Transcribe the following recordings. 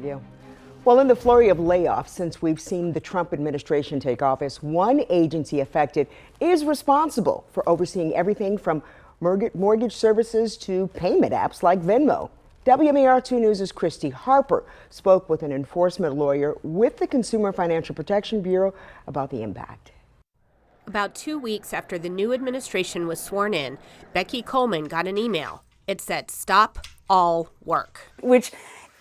You. Well, in the flurry of layoffs since we've seen the Trump administration take office, one agency affected is responsible for overseeing everything from mortgage services to payment apps like Venmo. WMAR2 News' Christy Harper spoke with an enforcement lawyer with the Consumer Financial Protection Bureau about the impact. About 2 weeks after the new administration was sworn in, Becky Coleman got an email. It said, "Stop all work." Which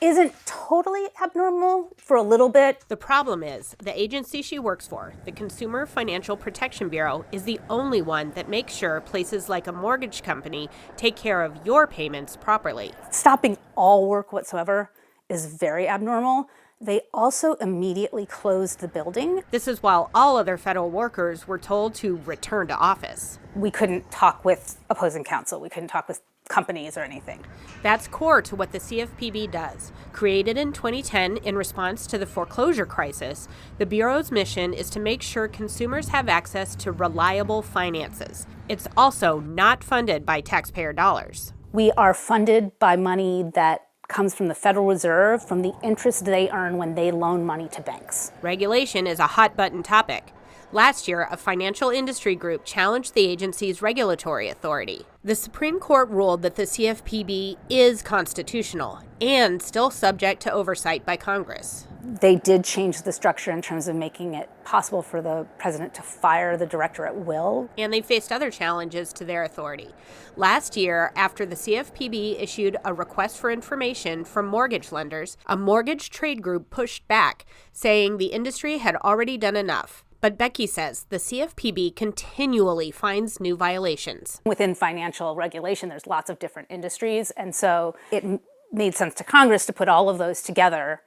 isn't totally abnormal for a little bit. The problem is, the agency she works for, the Consumer Financial Protection Bureau, is the only one that makes sure places like a mortgage company take care of your payments properly. Stopping all work whatsoever is very abnormal. They also immediately closed the building. This is while all other federal workers were told to return to office. We couldn't talk with opposing counsel. We couldn't talk with companies or anything. That's core to what the CFPB does. Created in 2010 in response to the foreclosure crisis, the Bureau's mission is to make sure consumers have access to reliable finances. It's also not funded by taxpayer dollars. We are funded by money that comes from the Federal Reserve, from the interest they earn when they loan money to banks. Regulation is a hot-button topic. Last year, a financial industry group challenged the agency's regulatory authority. The Supreme Court ruled that the CFPB is constitutional and still subject to oversight by Congress. They did change the structure in terms of making it possible for the president to fire the director at will. And they faced other challenges to their authority. Last year, after the CFPB issued a request for information from mortgage lenders, a mortgage trade group pushed back, saying the industry had already done enough. But Becky says the CFPB continually finds new violations. Within financial regulation, there's lots of different industries, and so it made sense to Congress to put all of those together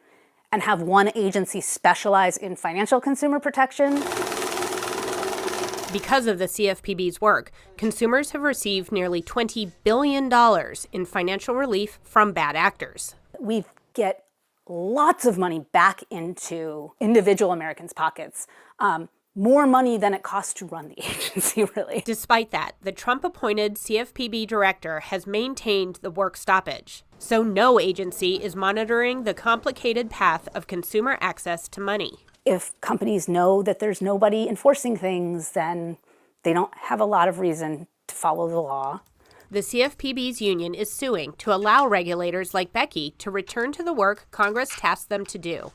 and have one agency specialize in financial consumer protection. Because of the CFPB's work, consumers have received nearly $20 billion in financial relief from bad actors. We get lots of money back into individual Americans' pockets. More money than it costs to run the agency, really. Despite that, the Trump-appointed CFPB director has maintained the work stoppage. So no agency is monitoring the complicated path of consumer access to money. If companies know that there's nobody enforcing things, then they don't have a lot of reason to follow the law. The CFPB's union is suing to allow regulators like Becky to return to the work Congress tasked them to do.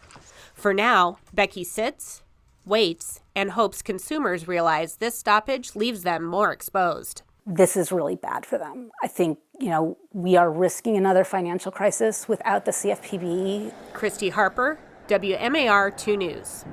For now, Becky sits, waits, and hopes consumers realize this stoppage leaves them more exposed. This is really bad for them. I think, we are risking another financial crisis without the CFPB. Christy Harper, WMAR 2 News.